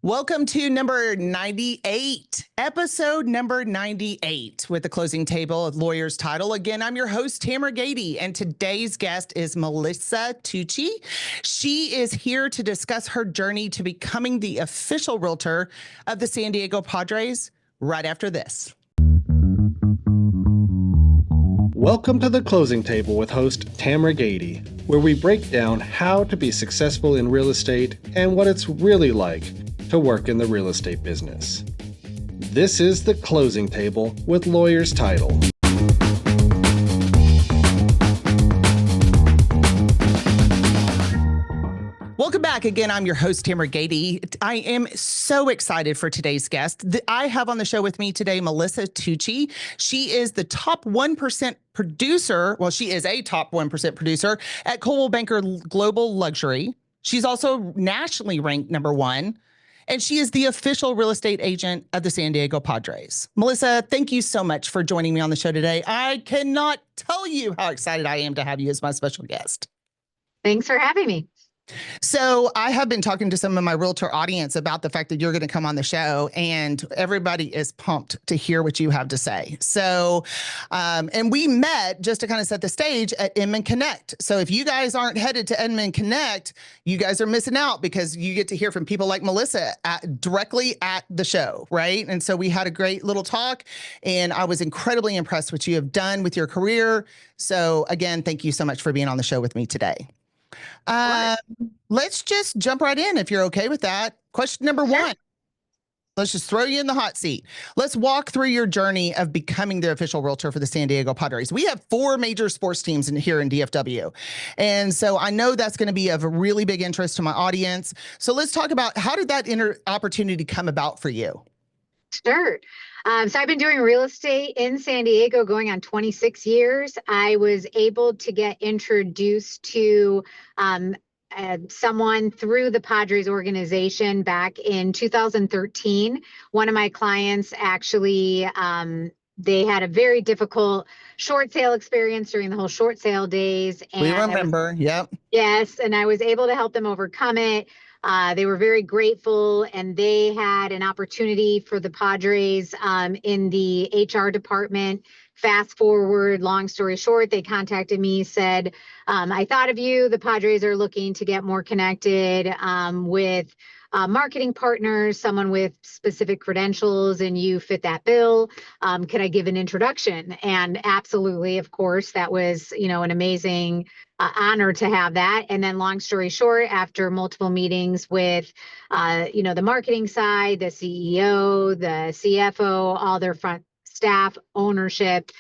Welcome to number 98, episode number 98 with the closing table of Lawyer's Title. Again, I'm your host, Tamera Gaede, and today's guest is Melissa Tucci. She is here to discuss her journey to becoming the official realtor of the San Diego Padres right after this. Welcome to the Closing Table with host Tamera Gaede, where we break down how to be successful in real estate and what it's really like to work in the real estate business. This is the Closing Table with Lawyer's Title. Welcome back. Again, I'm your host, Tamera Gaede. I am so excited for today's guest. I have on the show with me today, Melissa Tucci. She is the top 1% producer. Well, she is a top 1% producer at Coldwell Banker Global Luxury. She's also nationally ranked number 1. And she is the official real estate agent of the San Diego Padres. Melissa, thank you so much for joining me on the show today. I cannot tell you how excited I am to have you as my special guest. Thanks for having me. So I have been talking to some of my realtor audience about the fact that you're going to come on the show, and everybody is pumped to hear what you have to say. So, and we met just to kind of set the stage at Inman Connect. So if you guys aren't headed to Inman Connect, you guys are missing out because you get to hear from people like Melissa directly at the show, right? And so we had a great little talk, and I was incredibly impressed with what you have done with your career. So again, thank you so much for being on the show with me today. Let's just jump right in if you're okay with that. Question number 1. Let's just throw you in the hot seat. Let's walk through your journey of becoming the official realtor for the San Diego Padres. We have 4 major sports teams here in DFW. And so I know that's going to be of a really big interest to my audience. So let's talk about, how did that opportunity come about for you? Sure. So I've been doing real estate in San Diego going on 26 years. I was able to get introduced to someone through the Padres organization back in 2013. One of my clients actually, they had a very difficult short sale experience during the whole short sale days. And we remember, yep. Yes, and I was able to help them overcome it. They were very grateful, and they had an opportunity for the Padres in the HR department. Fast forward, long story short, they contacted me, said, I thought of you. The Padres are looking to get more connected with marketing partners, someone with specific credentials, and you fit that bill. Could I give an introduction? And absolutely, of course, that was, an amazing honor to have that. And then long story short, after multiple meetings with, the marketing side, the CEO, the CFO, all their front staff, ownership,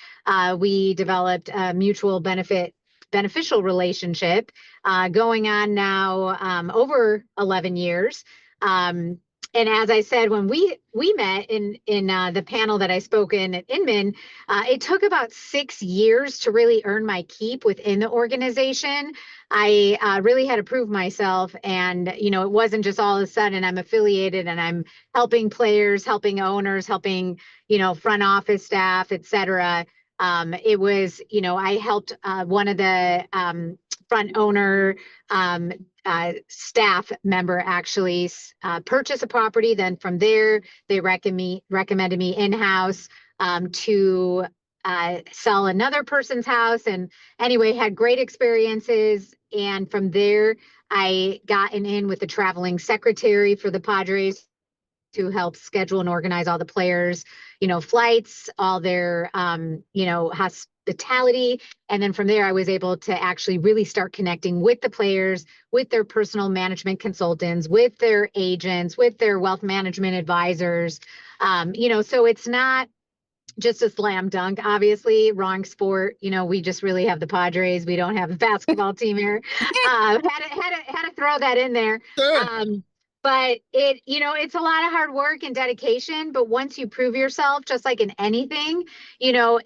we developed a mutual beneficial relationship going on now over 11 years. And as I said, when we met in the panel that I spoke in at Inman, it took about 6 years to really earn my keep within the organization. I really had to prove myself, and it wasn't just all of a sudden I'm affiliated and I'm helping players, helping owners, helping front office staff, etc. It was I helped one of the front owner staff member actually purchase a property. Then from there, they recommended me in-house to sell another person's house. And anyway, had great experiences. And from there, I gotten in with the traveling secretary for the Padres to help schedule and organize all the players, flights, all their, hospitality. And then from there, I was able to actually really start connecting with the players, with their personal management consultants, with their agents, with their wealth management advisors. So it's not just a slam dunk, obviously. Wrong sport. We just really have the Padres. We don't have a basketball team here. Had to throw that in there. Sure. But it's a lot of hard work and dedication. But once you prove yourself, just like in anything,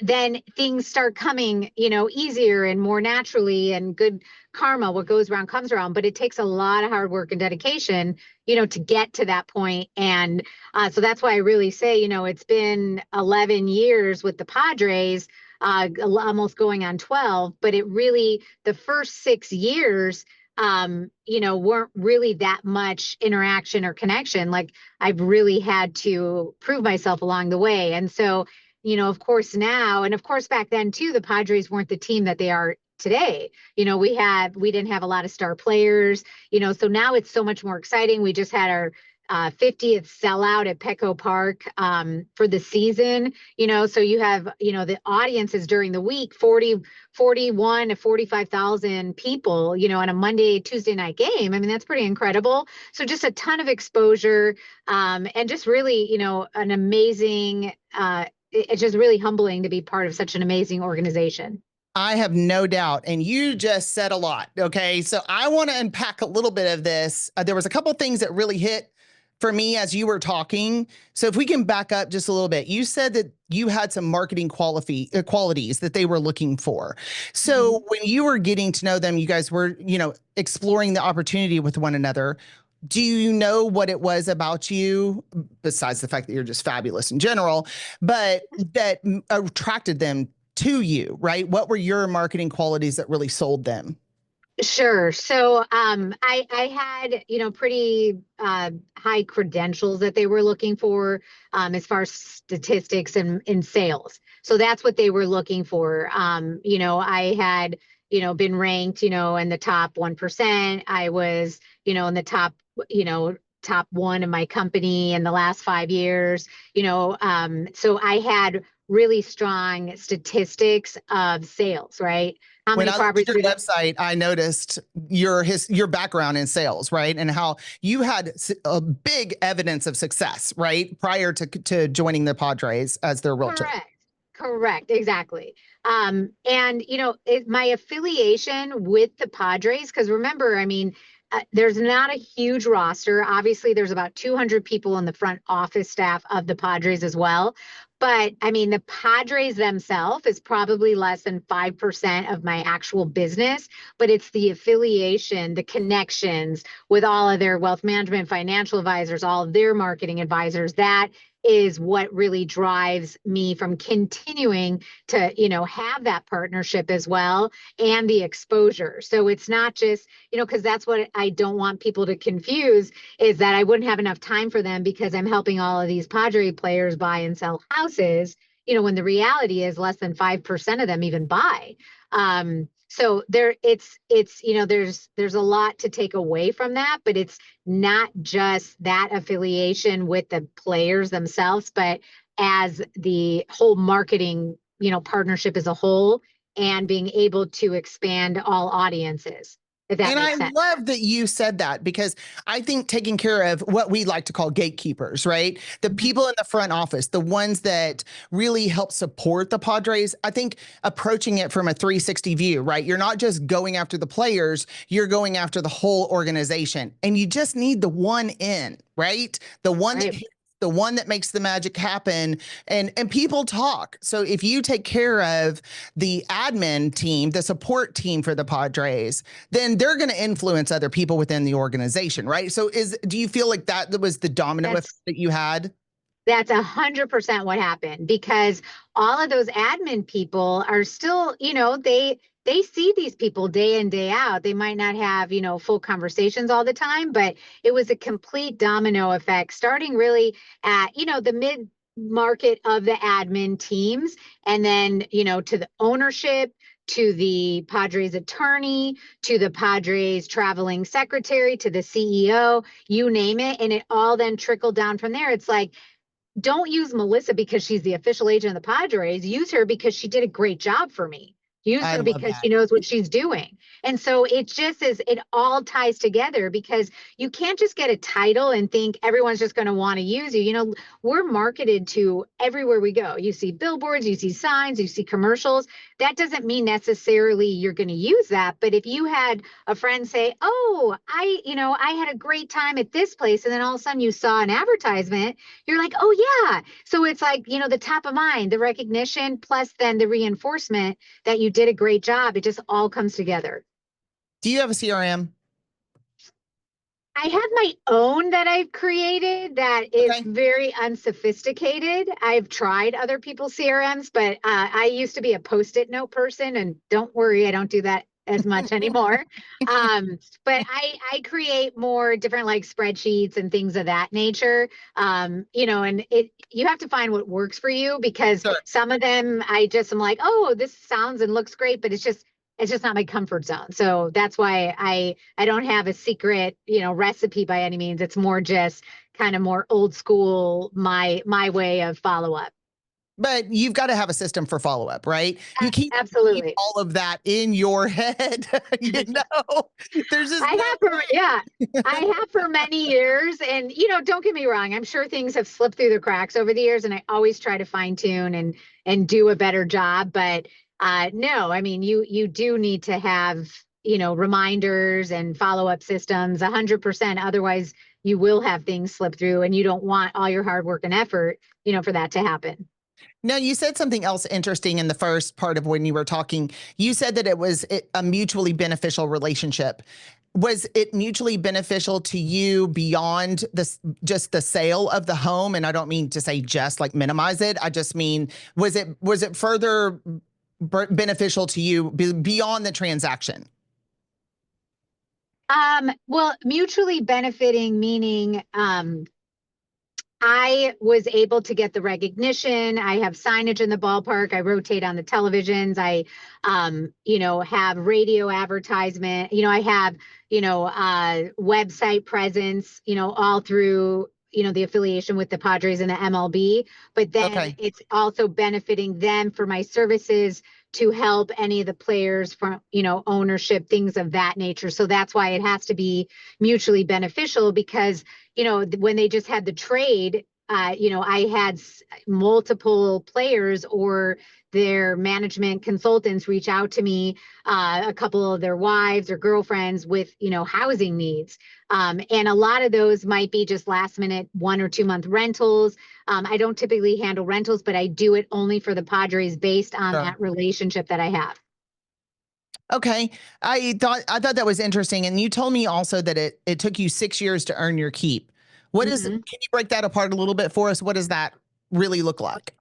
then things start coming, easier and more naturally, and good karma, what goes around comes around. But it takes a lot of hard work and dedication, to get to that point. And so that's why I really say, it's been 11 years with the Padres, almost going on 12. But it really, the first 6 years, weren't really that much interaction or connection. Like I've really had to prove myself along the way. And so, of course now, and of course back then too, the Padres weren't the team that they are today. We didn't have a lot of star players, so now it's so much more exciting. We just had our 50th sellout at Petco Park for the season, so you have, the audiences during the week, 41 to 45,000 people, on a Monday, Tuesday night game. I mean, that's pretty incredible. So just a ton of exposure and just really, an amazing, it's just really humbling to be part of such an amazing organization. I have no doubt. And you just said a lot. Okay. So I want to unpack a little bit of this. There was a couple of things that really hit for me as you were talking. So if we can back up just a little bit, you said that you had some marketing qualities that they were looking for. So when you were getting to know them, you guys were, exploring the opportunity with one another. Do you know what it was about you, besides the fact that you're just fabulous in general, but that attracted them to you, right? What were your marketing qualities that really sold them? Sure. So I had, pretty high credentials that they were looking for as far as statistics and in sales. So that's what they were looking for. I had, been ranked, in the top 1%. I was, in the top one in my company in the last 5 years, so I had really strong statistics of sales, right? How When many I looked at properties your website, I noticed your background in sales, right? And how you had a big evidence of success, right? Prior to joining the Padres as their realtor. Correct. Exactly. And my affiliation with the Padres, because remember, I mean, there's not a huge roster. Obviously, there's about 200 people in the front office staff of the Padres as well. But I mean, the Padres themselves is probably less than 5% of my actual business, but it's the affiliation, the connections with all of their wealth management, financial advisors, all of their marketing advisors. That is what really drives me from continuing to, have that partnership as well, and the exposure. So it's not just, because that's what I don't want people to confuse, is that I wouldn't have enough time for them because I'm helping all of these Padre players buy and sell houses, when the reality is less than 5% of them even buy. So it's there's a lot to take away from that, but it's not just that affiliation with the players themselves, but as the whole marketing, partnership as a whole, and being able to expand all audiences. If that And makes I sense. love that you said that, because I think taking care of what we like to call gatekeepers, right? The people in the front office, the ones that really help support the Padres, I think approaching it from a 360 view, right? You're not just going after the players, you're going after the whole organization. And you just need the one in, right? The one that Right. the one that makes the magic happen, and people talk. So if you take care of the admin team, the support team for the Padres, then they're going to influence other people within the organization, right? So do you feel like that was the dominant effect that you had? That's 100% what happened, because all of those admin people are still, they see these people day in, day out. They might not have, full conversations all the time, but it was a complete domino effect, starting really at, the mid market of the admin teams, and then, to the ownership, to the Padres attorney, to the Padres traveling secretary, to the CEO, you name it. And it all then trickled down from there. It's like, don't use Melissa because she's the official agent of the Padres. Use her because she did a great job for me. Use I her love because that. she knows what she's doing. And so it just is, it all ties together, because you can't just get a title and think everyone's just going to want to use you. We're marketed to everywhere we go. You see billboards, you see signs, you see commercials. That doesn't mean necessarily you're going to use that. But if you had a friend say, oh, I had a great time at this place, and then all of a sudden you saw an advertisement, you're like, oh yeah. So it's like, the top of mind, the recognition, plus then the reinforcement that you did a great job. It just all comes together. Do you have a CRM? I have my own that I've created that is Okay. very unsophisticated. I've tried other people's CRMs, but I used to be a Post-it note person, and don't worry, I don't do that as much anymore. But I create more different like spreadsheets and things of that nature. You know, and you have to find what works for you, because Sure. some of them I just am like, oh, this sounds and looks great, but it's just not my comfort zone. So that's why I don't have a secret, you know, recipe by any means. It's more just kind of more old school, my way of follow up. But you've got to have a system for follow-up, right? You can't keep Absolutely. all of that in your head. You know, there's just I no have for, way. yeah, I have for many years. And, you know, don't get me wrong. I'm sure things have slipped through the cracks over the years, and I always try to fine tune and do a better job. But no, I mean, you do need to have, you know, reminders and follow-up systems 100%. Otherwise you will have things slip through, and you don't want all your hard work and effort, you know, for that to happen. Now, you said something else interesting in the first part of when you were talking. You said that it was a mutually beneficial relationship. Was it mutually beneficial to you beyond this, just the sale of the home? And I don't mean to say just like minimize it. I just mean, was it further beneficial to you beyond the transaction? Well, mutually benefiting, meaning, I was able to get the recognition. I have signage in the ballpark. I rotate on the televisions. I, you know, have radio advertisement. You know, I have, you know, website presence, you know, all through, you know, the affiliation with the Padres and the MLB. But then Okay. it's also benefiting them for my services to help any of the players from, you know, ownership, things of that nature. So that's why it has to be mutually beneficial, because you know, when they just had the trade, you know, I had multiple players or their management consultants reach out to me, a couple of their wives or girlfriends with, you know, housing needs. And a lot of those might be just last minute 1 or 2 month rentals. I don't typically handle rentals, but I do it only for the Padres based on Sure. that relationship that I have. Okay. I thought that was interesting. And you told me also that it took you 6 years to earn your keep. Can Mhm. you break that apart a little bit for us? What does that really look like?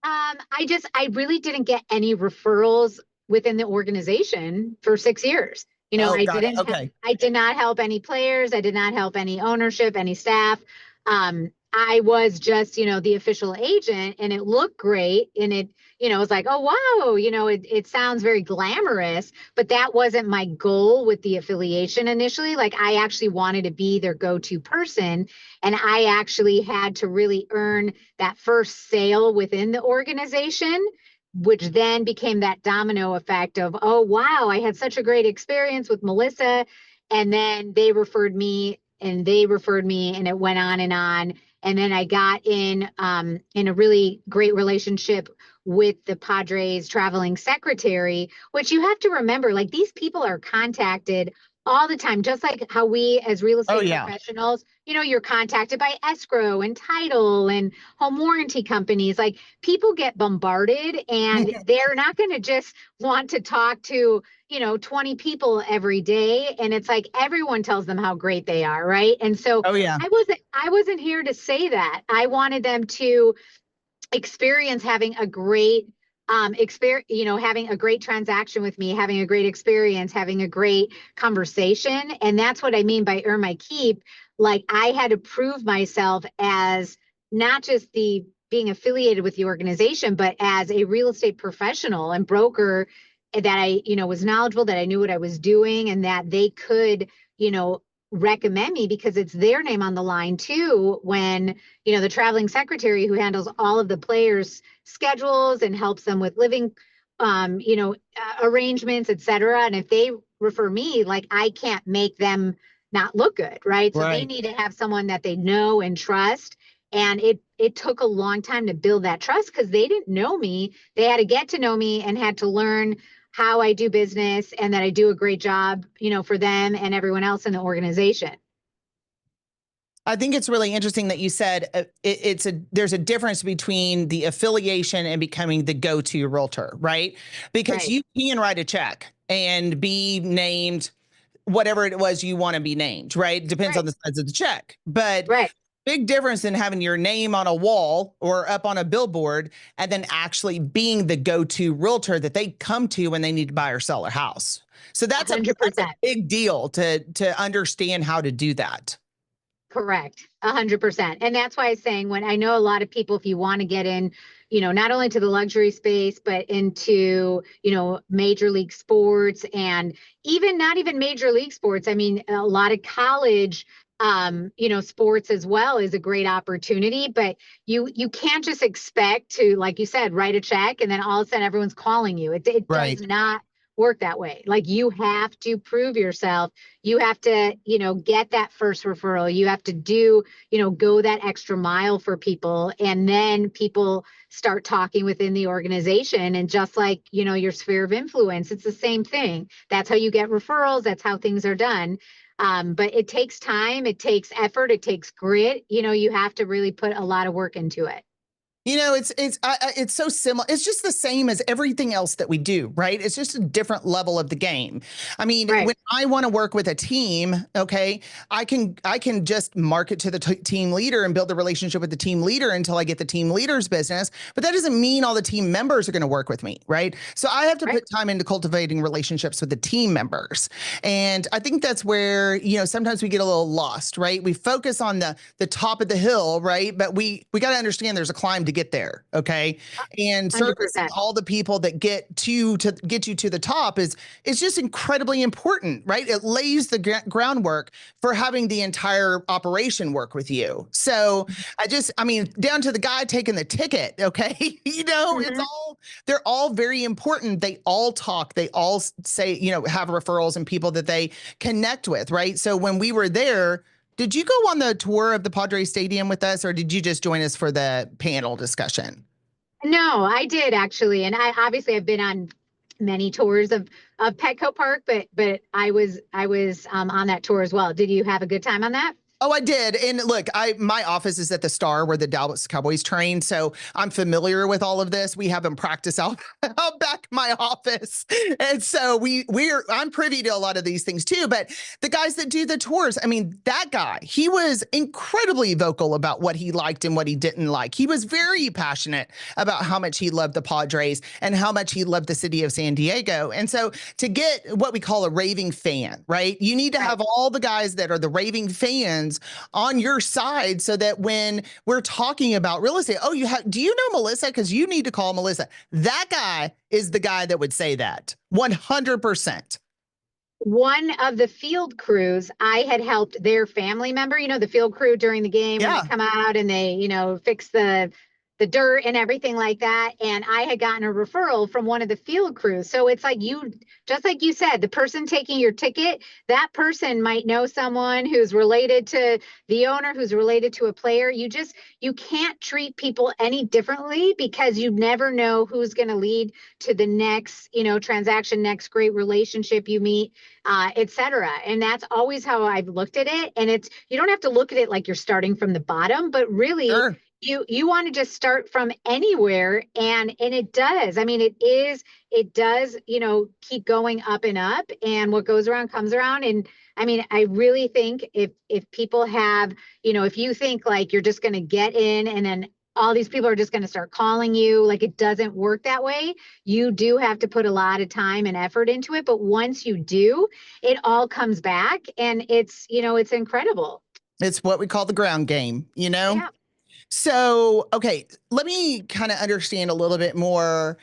I really didn't get any referrals within the organization for 6 years. You know, Oh, got it. Okay. I did not help any players. I did not help any ownership, any staff. I was just, you know, the official agent, and it looked great. And it, you know, it was like, oh, wow, you know, it sounds very glamorous, but that wasn't my goal with the affiliation initially. Like, I actually wanted to be their go-to person. And I actually had to really earn that first sale within the organization, which then became that domino effect of, oh, wow, I had such a great experience with Melissa. And then they referred me and they referred me, and it went on and on. And then I got in a really great relationship with the Padres traveling secretary, which you have to remember, like, these people are contacted all the time, just like how we as real Oh, estate yeah. professionals, you know, you're contacted by escrow and title and home warranty companies. Like, people get bombarded, and they're not going to just want to talk to, you know, 20 people every day. And it's like everyone tells them how great they are, right? And so Oh, yeah. I wasn't here to say that. I wanted them to experience having a great experience, you know, having a great transaction with me, having a great experience, having a great conversation. And that's what I mean by earn my keep. Like, I had to prove myself as not just the being affiliated with the organization, but as a real estate professional and broker, that I, you know, was knowledgeable, that I knew what I was doing, and that they could, you know, recommend me, because it's their name on the line too, when, you know, the traveling secretary who handles all of the players' schedules and helps them with living, you know, arrangements, et cetera. And if they refer me, like, I can't make them not look good, right? So they Right. need to have someone that they know and trust. And it took a long time to build that trust, because they didn't know me. They had to get to know me and had to learn how I do business, and that I do a great job, you know, for them and everyone else in the organization. I think it's really interesting that you said there's a difference between the affiliation and becoming the go-to realtor, right? Because Right. you can write a check and be named whatever it was you want to be named, right? Depends on Right. the size of the check. But Right. big difference in having your name on a wall or up on a billboard and then actually being the go-to realtor that they come to when they need to buy or sell a house. So that's a 100%. big deal to understand how to do that. Correct. 100%. And that's why I'm saying, when I know a lot of people, if you want to get in, not only to the luxury space, but into, major league sports, and even not even major league sports. I mean, a lot of college, sports as well is a great opportunity, but you can't just expect to, like you said, write a check and then all of a sudden everyone's calling you. It Right. does not work that way. Like, you have to prove yourself. You have to, get that first referral. You have to do, go that extra mile for people. And then people start talking within the organization. And just like, your sphere of influence, it's the same thing. That's how you get referrals. That's how things are done. But it takes time, it takes effort, it takes grit. You have to really put a lot of work into it. It's so similar. It's just the same as everything else that we do, right? It's just a different level of the game. I mean, Right. when I want to work with a team, okay, I can just market to the team leader and build a relationship with the team leader until I get the team leader's business. But that doesn't mean all the team members are going to work with me, right? So I have to put time into cultivating relationships with the team members. And I think that's where, sometimes we get a little lost, right? We focus on the top of the hill, right? But we got to understand there's a climb to get there, okay? And servicing 100%. all the people that get you to the top is just incredibly important, right? It lays the groundwork for having the entire operation work with you. So I mean, down to the guy taking the ticket, okay? It's they're all very important. They all talk, they all say, have referrals and people that they connect with, right? So when we were there, did you go on the tour of the Padres Stadium with us, or did you just join us for the panel discussion? No, I did actually. And I've been on many tours of Petco Park, but I was on that tour as well. Did you have a good time on that? Oh, I did. And look, my office is at the Star where the Dallas Cowboys train. So I'm familiar with all of this. We have them practice out back my office. And so I'm privy to a lot of these things too. But the guys that do the tours, I mean, that guy, he was incredibly vocal about what he liked and what he didn't like. He was very passionate about how much he loved the Padres and how much he loved the city of San Diego. And so to get what we call a raving fan, right? You need to have all the guys that are the raving fans on your side, so that when we're talking about real estate, do you know Melissa? Because you need to call Melissa. That guy is the guy that would say that 100%. One of the field crews, I had helped their family member, the field crew during the game when they come out and they, fix the dirt and everything like that. And I had gotten a referral from one of the field crews. So it's like, just like you said, the person taking your ticket, that person might know someone who's related to the owner, who's related to a player. You can't treat people any differently, because you never know who's going to lead to the next, transaction, next great relationship you meet, et cetera. And that's always how I've looked at it. And you don't have to look at it like you're starting from the bottom, but really, sure, you want to just start from anywhere. And it does. I mean, it does, keep going up and up, and what goes around comes around. And I mean, I really think if people have, if you think like you're just going to get in and then all these people are just going to start calling you, like, it doesn't work that way. You do have to put a lot of time and effort into it. But once you do, it all comes back, and it's incredible. It's what we call the ground game, Yeah. So, okay, let me kind of understand a little bit more.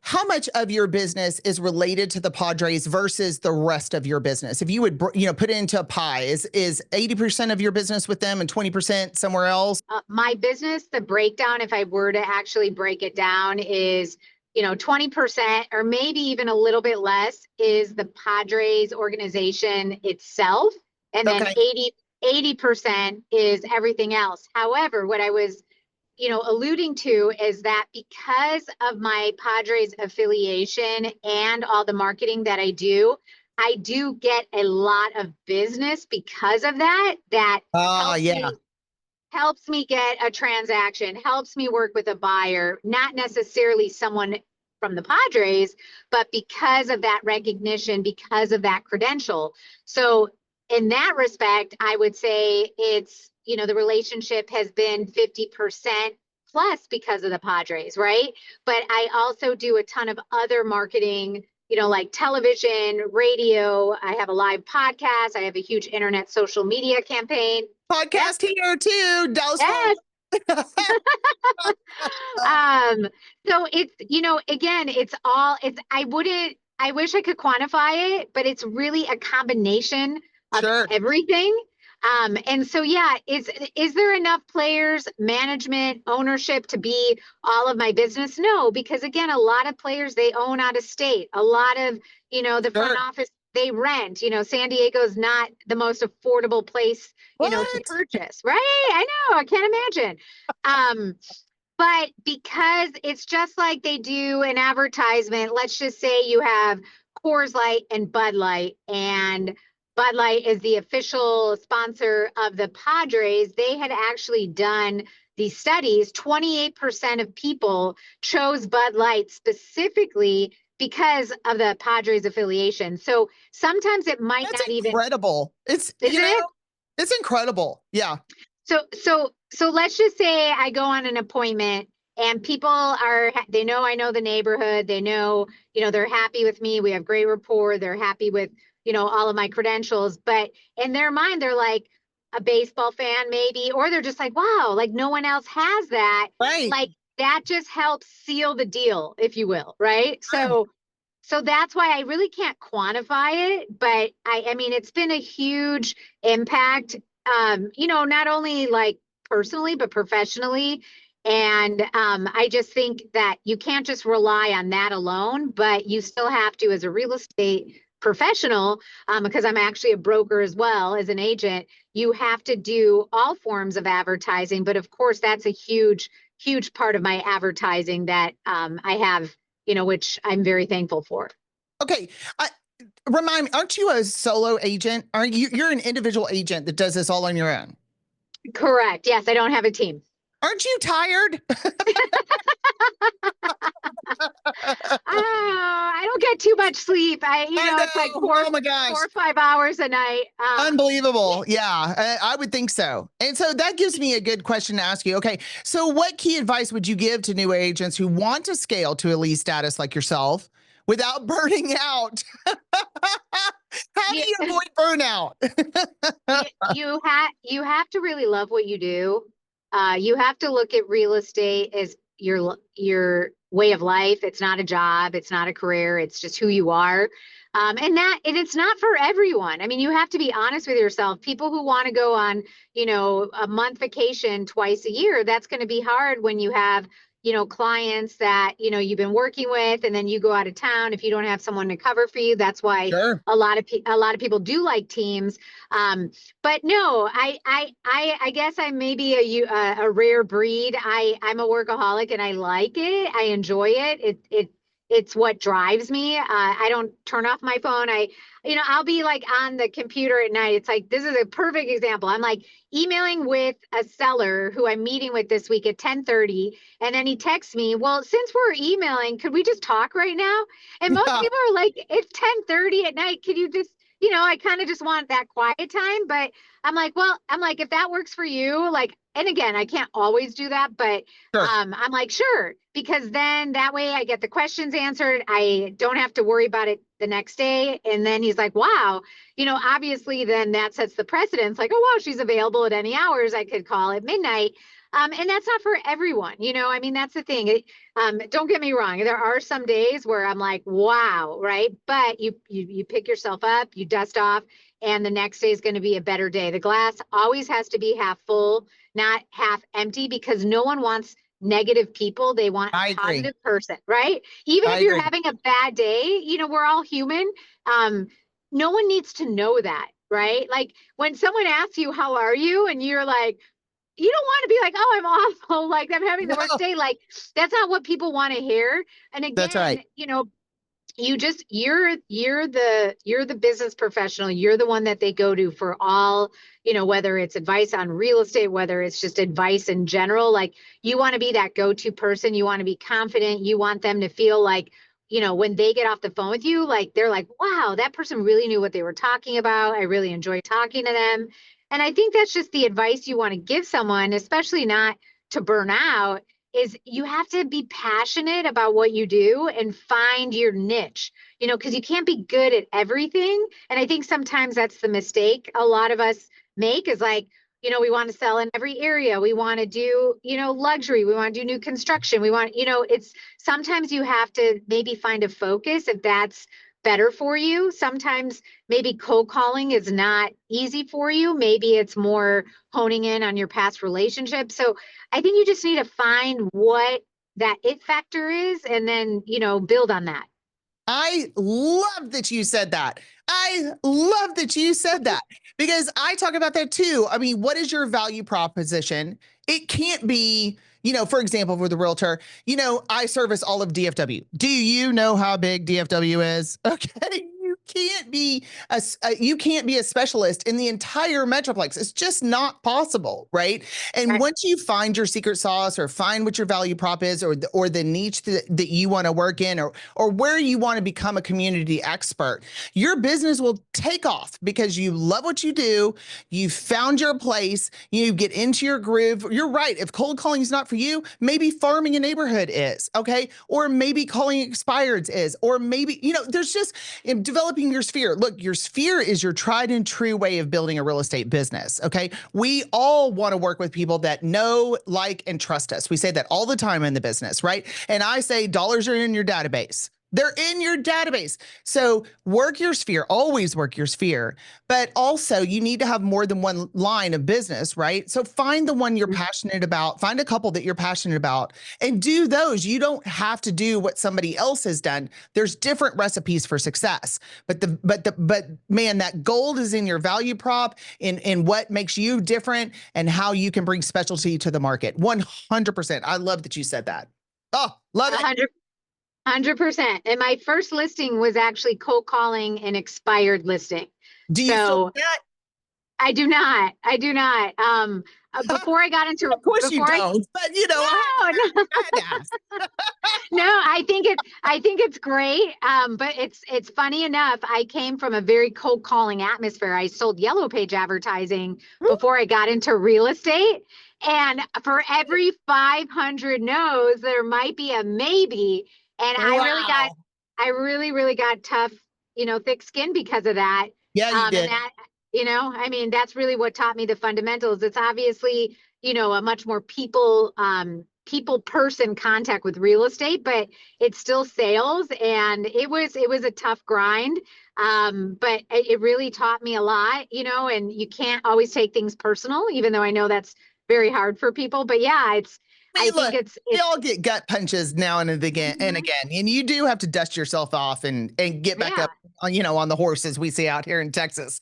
How much of your business is related to the Padres versus the rest of your business? If you would, put it into a pie, is 80% of your business with them and 20% somewhere else? My business, the breakdown, if I were to actually break it down, is 20%, or maybe even a little bit less, is the Padres organization itself, and then 80% is everything else. However, what I was, alluding to is that because of my Padres affiliation and all the marketing that I do get a lot of business because of that. Helps me get a transaction, helps me work with a buyer, not necessarily someone from the Padres, but because of that recognition, because of that credential. So in that respect, I would say it's, the relationship has been 50% plus because of the Padres, right? But I also do a ton of other marketing, like television, radio. I have a live podcast. I have a huge internet social media campaign. Podcast here too, Dallas. Yes. So it's, again, I wish I could quantify it, but it's really a combination of everything. And so, yeah, is there enough players, management, ownership to be all of my business? No, because again, a lot of players, they own out of state. A lot of, the front office, they rent. San Diego is not the most affordable place, to purchase, right? I know, I can't imagine. But because it's just like they do an advertisement, let's just say you have Coors Light and Bud Light, and Bud Light is the official sponsor of the Padres. They had actually done these studies. 28% of people chose Bud Light specifically because of the Padres affiliation. So sometimes it might That's not even incredible. It's incredible. Yeah. So let's just say I go on an appointment and people they know I know the neighborhood. They know, they're happy with me. We have great rapport. They're happy with, all of my credentials. But in their mind, they're like a baseball fan maybe, or they're just like, wow, like no one else has that. Right. Like that just helps seal the deal, if you will. Right. So that's why I really can't quantify it. But I mean, it's been a huge impact, not only like personally, but professionally. And I just think that you can't just rely on that alone, but you still have to, as a real estate professional, because I'm actually a broker as well as an agent, you have to do all forms of advertising. But of course, that's a huge, huge part of my advertising that I have, which I'm very thankful for. Okay. Remind me, aren't you a solo agent? You're an individual agent that does this all on your own? Correct. Yes, I don't have a team. Aren't you tired? I don't get too much sleep. It's like 4 or 5 hours a night. Unbelievable. Yeah, I would think so. And so that gives me a good question to ask you. Okay, so what key advice would you give to new agents who want to scale to elite status like yourself without burning out? How do you avoid burnout? you have to really love what you do. You have to look at real estate as your way of life. It's not a job. It's not a career. It's just who you are. And it's not for everyone. I mean, you have to be honest with yourself. People who want to go on, a month vacation twice a year, that's going to be hard when you have, clients that, you've been working with, and then you go out of town. If you don't have someone to cover for you, that's why a lot of people do like teams. But no, I guess I may be a rare breed. I'm a workaholic and I like it. I enjoy it. It's what drives me. I don't turn off my phone. I'll be like on the computer at night. It's like, this is a perfect example. I'm like emailing with a seller who I'm meeting with this week at 10:30. And then he texts me, well, since we're emailing, could we just talk right now? And most people are like, it's 10:30 at night. Could you just, I kind of just want that quiet time. But I'm like, if that works for you, like, and again, I can't always do that, but I'm like, sure, because then that way I get the questions answered. I don't have to worry about it the next day. And then he's like, wow, obviously then that sets the precedence. Like, oh, wow, she's available at any hours. I could call at midnight. And that's not for everyone. I mean, that's the thing. Don't get me wrong. There are some days where I'm like, wow, right? But you pick yourself up, you dust off, and the next day is going to be a better day. The glass always has to be half full, not half empty, because no one wants negative people. They want a positive person, right? Even if you're having a bad day, we're all human. No one needs to know that, right? Like when someone asks you, how are you? And you're like, you don't want to be like, oh, I'm awful. Like I'm having the worst day. Like that's not what people want to hear. And again, that's right. You're the business professional. You're the one that they go to for all, whether it's advice on real estate, whether it's just advice in general. Like you want to be that go-to person. You want to be confident. You want them to feel like, when they get off the phone with you, like they're like, wow, that person really knew what they were talking about. I really enjoyed talking to them. And I think that's just the advice you want to give someone, especially not to burn out, is you have to be passionate about what you do and find your niche, because you can't be good at everything. And I think sometimes that's the mistake a lot of us make, is like, we want to sell in every area. We want to do, luxury. We want to do new construction. We want, it's sometimes you have to maybe find a focus if that's better for you. Sometimes maybe cold calling is not easy for you. Maybe it's more honing in on your past relationships. So I think you just need to find what that it factor is and then, build on that. I love that you said that. I love that you said that because I talk about that too. I mean, what is your value proposition? It can't be, for example, with the realtor, I service all of DFW. Do you know how big DFW is? Okay. You can't be a specialist in the entire Metroplex. It's just not possible, right? And Right. once you find your secret sauce or find what your value prop is or the niche that you want to work in or where you want to become a community expert, your business will take off because you love what you do. You found your place. You get into your groove. You're right. If cold calling is not for you, maybe farming a neighborhood is, okay? Or maybe calling expireds is, or maybe, there's just developing your sphere. Look, your sphere is your tried and true way of building a real estate business, okay? We all want to work with people that know, like, and trust us. We say that all the time in the business, right? And I say dollars are in your database. They're in your database. So work your sphere, always work your sphere, but also you need to have more than one line of business, right? So find the one you're passionate about, find a couple that you're passionate about and do those. You don't have to do what somebody else has done. There's different recipes for success, but man, that gold is in your value prop, in what makes you different and how you can bring specialty to the market. 100%. I love that you said that. Oh, love it. 100%. And my first listing was actually cold calling an expired listing. Do you still do that? I do not. I do not. Before I got into, of course you don't, but no, no, I think it's great. But it's funny enough. I came from a very cold calling atmosphere. I sold Yellow Page advertising before I got into real estate. And for every 500 no's, there might be a maybe. And wow. I really got tough, thick skin because of that. Yeah, you did. And that, that's really what taught me the fundamentals. It's obviously, a much more people person contact with real estate, but it's still sales. And it was a tough grind. But it really taught me a lot, and you can't always take things personal, even though I know that's very hard for people. But yeah, I think it's we all get gut punches now and again, and you do have to dust yourself off and get back up, on the horses we see out here in Texas.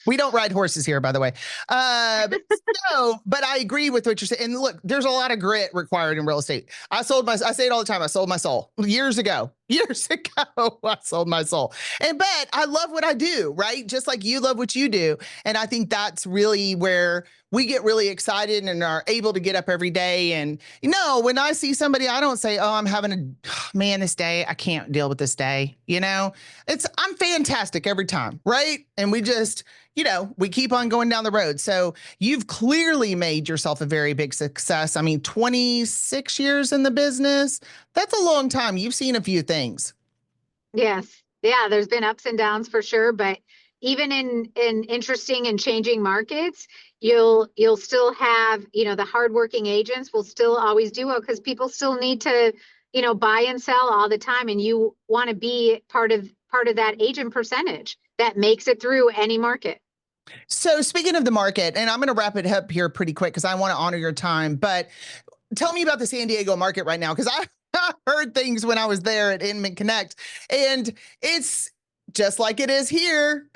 We don't ride horses here, by the way. But I agree with what you're saying. And look, there's a lot of grit required in real estate. I say it all the time. I sold my soul years ago. I sold my soul. But I love what I do, right? Just like you love what you do. And I think that's really where we get really excited and are able to get up every day. And, when I see somebody, I don't say, oh, I'm having this day, I can't deal with this day. I'm fantastic every time, right? And we just, we keep on going down the road. So you've clearly made yourself a very big success. I mean, 26 years in the business, that's a long time. You've seen a few things. Yes. Yeah, there's been ups and downs for sure. But even in interesting and changing markets, you'll still have, the hardworking agents will still always do well because people still need to, buy and sell all the time. And you want to be part of that agent percentage that makes it through any market. So speaking of the market, and I'm going to wrap it up here pretty quick because I want to honor your time, but tell me about the San Diego market right now, because I heard things when I was there at Inman Connect, and it's just like it is here.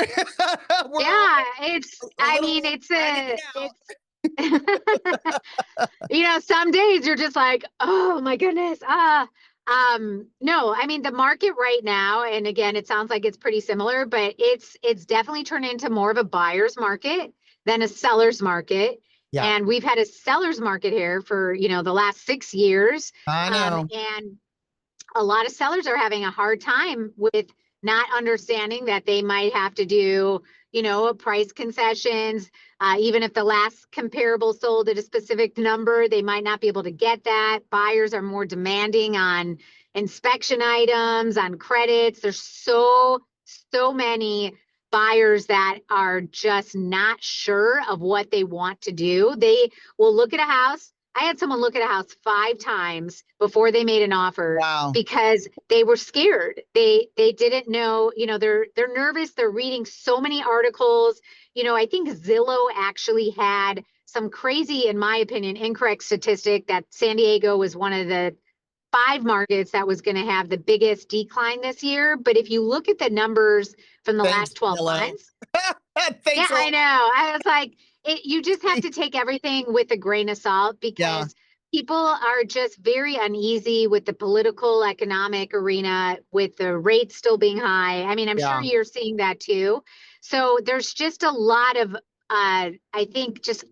Yeah, some days you're just like, oh my goodness. No, the market right now, and again, it sounds like it's pretty similar, but it's definitely turned into more of a buyer's market than a seller's market. Yeah. And we've had a seller's market here for, the last 6 years. I know. And a lot of sellers are having a hard time with not understanding that they might have to do, a price concessions. Even if the last comparable sold at a specific number, they might not be able to get that. Buyers are more demanding on inspection items, on credits. There's so many buyers that are just not sure of what they want to do. They will look at a house. I had someone look at a house 5 times before they made an offer. Wow. Because they were scared. They didn't know, they're nervous. They're reading so many articles. I think Zillow actually had some crazy, in my opinion, incorrect statistic that San Diego was one of the 5 markets that was going to have the biggest decline this year. But if you look at the numbers from the last 12 months, yeah, I know. I was like, you just have to take everything with a grain of salt, because people are just very uneasy with the political, economic arena, with the rates still being high. I mean, I'm sure you're seeing that too. So there's just a lot of, I think, just,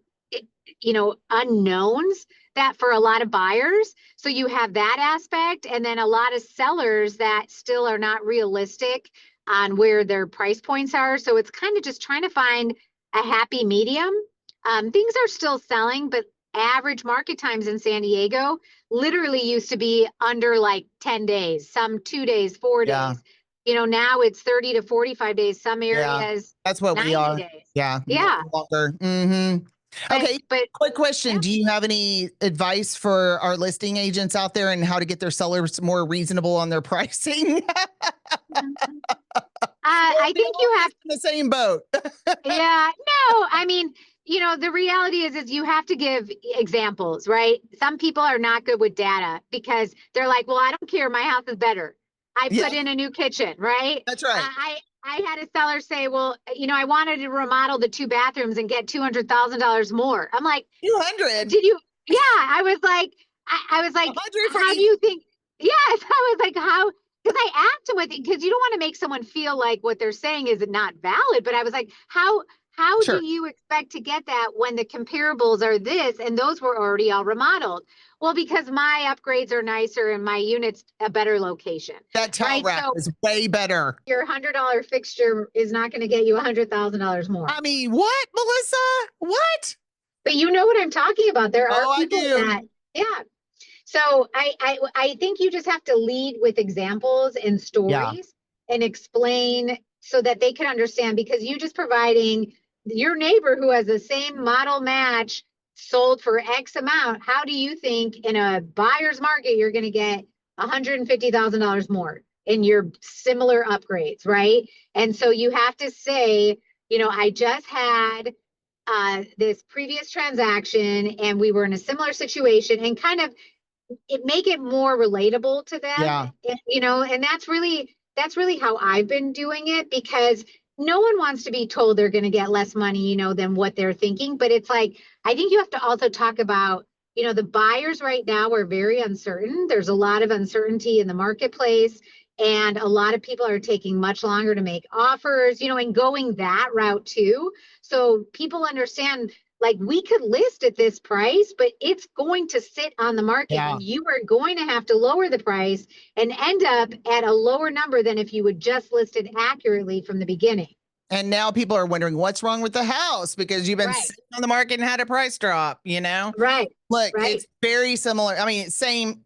unknowns that for a lot of buyers. So you have that aspect, and then a lot of sellers that still are not realistic on where their price points are. So it's kind of just trying to find a happy medium. Things are still selling, but average market times in San Diego literally used to be under like 10 days, some 2 days, 4 days. Now it's 30 to 45 days, some areas. That's what we are. Days. Yeah. Longer. Mm-hmm. Okay. But quick question. Do you have any advice for our listing agents out there and how to get their sellers more reasonable on their pricing? I think you have in the same boat. No, I mean, the reality is you have to give examples, right? Some people are not good with data because they're like, well, I don't care. My house is better. I put in a new kitchen, right? That's right. I had a seller say, well, I wanted to remodel the 2 bathrooms and get $200,000 more. I'm like, 200? Did you? Yeah. I was like, how do you think? Yes. I was like, how? Because I asked him because you don't want to make someone feel like what they're saying is not valid. But I was like, how do you expect to get that when the comparables are this and those were already all remodeled? Well, because my upgrades are nicer and my unit's a better location. That towel rack is way better. Your $100 fixture is not going to get you $100,000 more. I mean, what, Melissa? What? But you know what I'm talking about. There are people that, So I think you just have to lead with examples and stories and explain so that they can understand, because you just providing your neighbor who has the same model match sold for X amount. How do you think in a buyer's market, you're going to get $150,000 more in your similar upgrades, right? And so you have to say, I just had this previous transaction and we were in a similar situation, and kind of make it more relatable to them. And that's really how I've been doing it, because no one wants to be told they're going to get less money, than what they're thinking. But it's like, I think you have to also talk about, the buyers right now are very uncertain. There's a lot of uncertainty in the marketplace, and a lot of people are taking much longer to make offers, and going that route too. So people understand, like, we could list at this price, but it's going to sit on the market and you are going to have to lower the price and end up at a lower number than if you would just list it accurately from the beginning. And now people are wondering what's wrong with the house because you've been sitting on the market and had a price drop, Right. Look, it's very similar. I mean, same.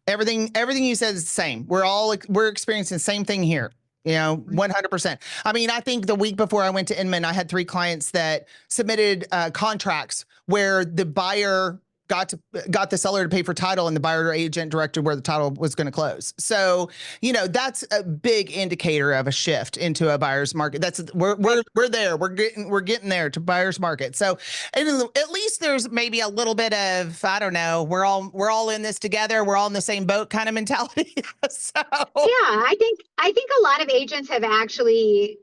Everything you said is the same. We're experiencing the same thing here. 100%. I mean, I think the week before I went to Inman, I had 3 clients that submitted contracts where the buyer got the seller to pay for title and the buyer agent directed where the title was going to close. So, that's a big indicator of a shift into a buyer's market. We're there. We're getting there to buyer's market. So at least there's maybe a little bit of, I don't know, we're all in this together. We're all in the same boat kind of mentality. I think a lot of agents have actually,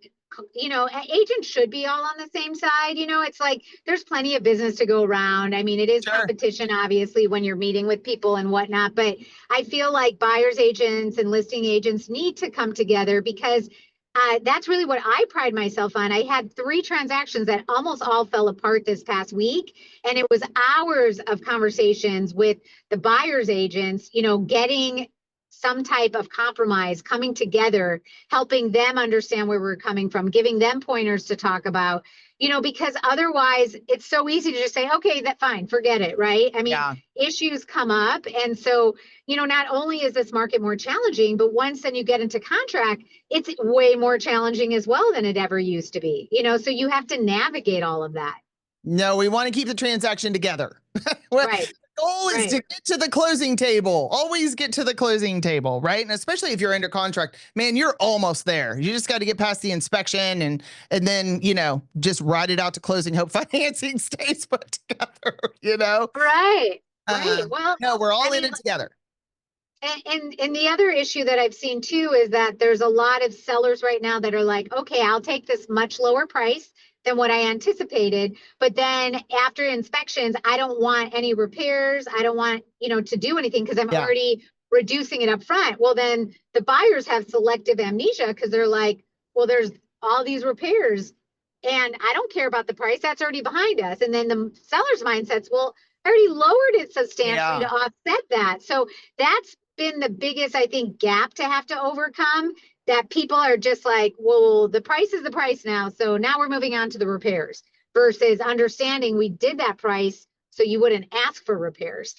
agents should be all on the same side. It's like there's plenty of business to go around. I mean, it is competition, obviously, when you're meeting with people and whatnot. But I feel like buyer's agents and listing agents need to come together, because that's really what I pride myself on. I had 3 transactions that almost all fell apart this past week. And it was hours of conversations with the buyer's agents, getting some type of compromise, coming together, helping them understand where we're coming from, giving them pointers to talk about, because otherwise it's so easy to just say, okay, that's fine, forget it, right? I mean, Yeah. issues come up. And so, not only is this market more challenging, but once then you get into contract, it's way more challenging as well than it ever used to be, so you have to navigate all of that. No, we want to keep the transaction together. Well, Right. the goal is to get to the closing table. Always get to the closing table, right? And especially if you're under contract, man, you're almost there. You just got to get past the inspection and then, just ride it out to closing. Hope financing stays put together, Right. Right. Well, no, we're all in it together. And the other issue that I've seen too is that there's a lot of sellers right now that are like, okay, I'll take this much lower price than what I anticipated. But then after inspections, I don't want any repairs. I don't want, to do anything because I'm already reducing it up front. Well, then the buyers have selective amnesia because they're like, well, there's all these repairs and I don't care about the price. That's already behind us. And then the seller's mindset's, well, I already lowered it substantially to offset that. So that's been the biggest, I think, gap to have to overcome, that people are just like, well, the price is the price now. So now we're moving on to the repairs versus understanding we did that price so you wouldn't ask for repairs.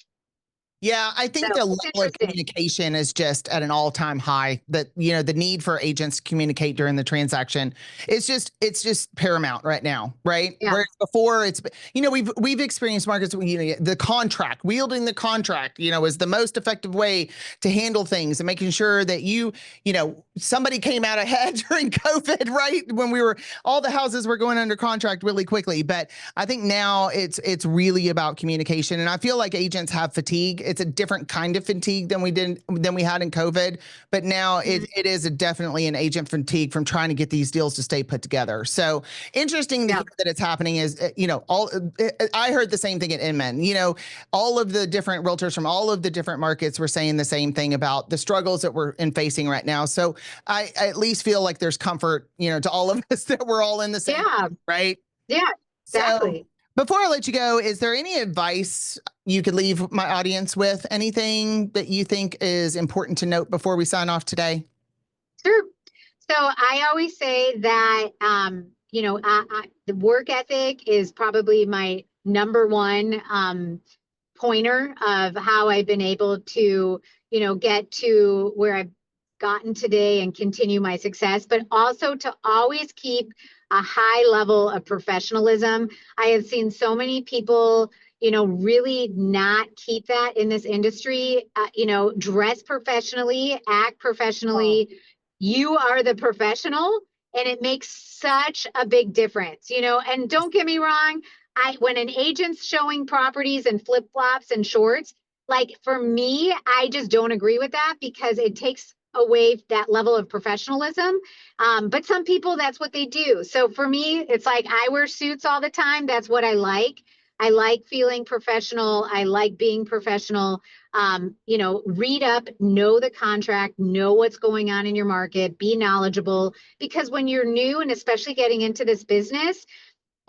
Yeah, I think the level of communication is just at an all-time high. That the need for agents to communicate during the transaction it's just paramount right now, right? Yeah. Whereas before it's we've experienced markets the contract, wielding the contract, is the most effective way to handle things and making sure that somebody came out ahead during COVID, right? When all the houses were going under contract really quickly. But I think now it's really about communication, and I feel like agents have fatigue. It's a different kind of fatigue than we had in COVID, but now it is definitely an agent fatigue from trying to get these deals to stay put together. So interesting to hear that it's happening is, I heard the same thing at Inman, all of the different realtors from all of the different markets were saying the same thing about the struggles that we're facing right now. So I at least feel like there's comfort, to all of us that we're all in the same, right? Yeah, exactly. So, before I let you go, is there any advice you could leave my audience with? Anything that you think is important to note before we sign off today? Sure. So I always say that, the work ethic is probably my number one pointer of how I've been able to, get to where I've gotten today and continue my success, but also to always keep a high level of professionalism. I have seen so many people, really not keep that in this industry, dress professionally, act professionally. You are the professional, and it makes such a big difference, and don't get me wrong. When an agent's showing properties in flip-flops and shorts, like for me, I just don't agree with that because it takes away that level of professionalism. But some people, that's what they do. So for me, it's like I wear suits all the time. That's what I like. I like feeling professional. I like being professional. Read up, know the contract, know what's going on in your market, be knowledgeable. Because when you're new and especially getting into this business,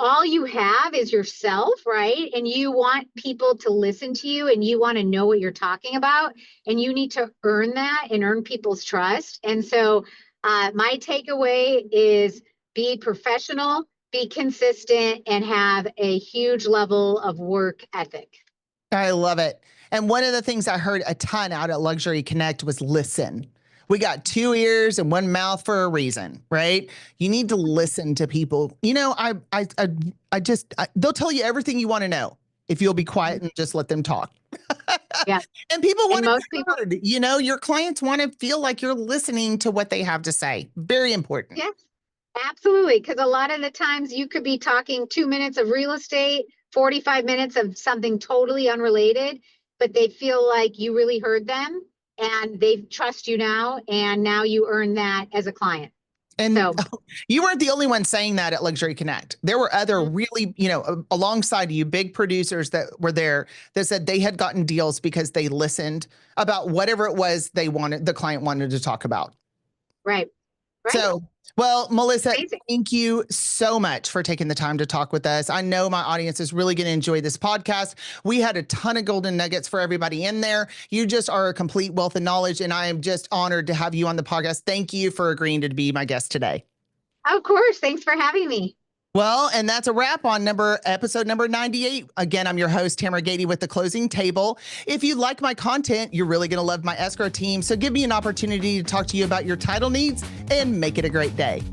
all you have is yourself, right? And you want people to listen to you and you want to know what you're talking about. And you need to earn that and earn people's trust. And so my takeaway is be professional, be consistent, and have a huge level of work ethic. I love it. And one of the things I heard a ton out at Luxury Connect was listen. We got 2 ears and 1 mouth for a reason, right? You need to listen to people. They'll tell you everything you want to know if you'll be quiet and just let them talk. Yeah. And people want to be heard. Your clients want to feel like you're listening to what they have to say. Very important. Yes, absolutely. Because a lot of the times you could be talking 2 minutes of real estate, 45 minutes of something totally unrelated, but they feel like you really heard them. And they trust you now, and now you earn that as a client. And you weren't the only one saying that at Luxury Connect. There were other really, alongside you, big producers that were there that said they had gotten deals because they listened about whatever it was the client wanted to talk about. Right. Right. So, well, Melissa, Amazing. thank you so much for taking the time to talk with us. I know my audience is really going to enjoy this podcast. We had a ton of golden nuggets for everybody in there. You just are a complete wealth of knowledge, and I am just honored to have you on the podcast. Thank you for agreeing to be my guest today. Of course. Thanks for having me. Well, and that's a wrap on episode number 98. Again, I'm your host, Tamera Gaede with The Closing Table. If you like my content, you're really going to love my escrow team. So give me an opportunity to talk to you about your title needs and make it a great day.